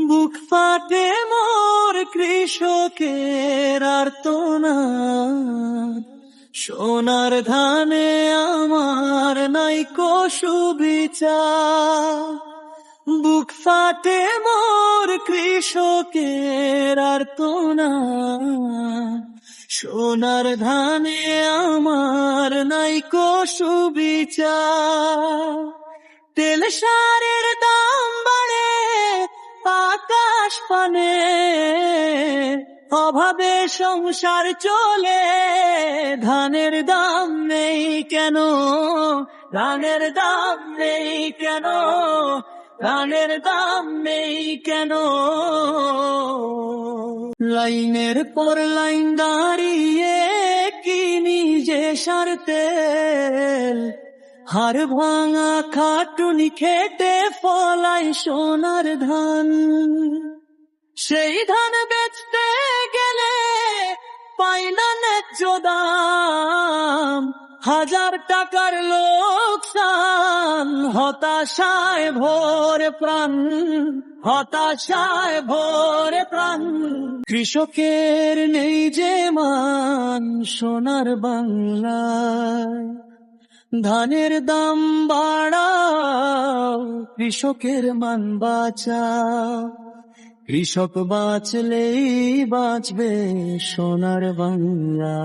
বুক ফাটে মোর কৃষকের আর্তনাদ, সোনার ধানে আমার নাইকো সুবিচার। বুক ফাটে মোর কৃষকের আর্তনাদ, সোনার ধানে আমার নাইকো সুবিচার। তেল সারের দাম বাড়ে আকাশ পানে, অভাবে সংসার চলে, ধানের দাম নেই কেন, ধানের দাম নেই কেন, ধানের দাম নেই কেন। লাইনের পর লাইন দাঁড়িয়ে কিনি যে সার তেল, হাড় ভাঙা খাটুনি খেটে ফলাই সোনার ধান। সেই ধান বেচতে গেলে পাই না ন্যায্য দাম, 1000 টাকার লোকসান, হতাশায় ভরে প্রাণ, হতাশায় ভরে প্রাণ। কৃষকের নেই যে মান সোনার বাংলায়, ধানের দাম বাড়াও, কৃষকের মান বাঁচাও। কৃষক বাঁচলেই বাঁচবে সোনার বাংলা।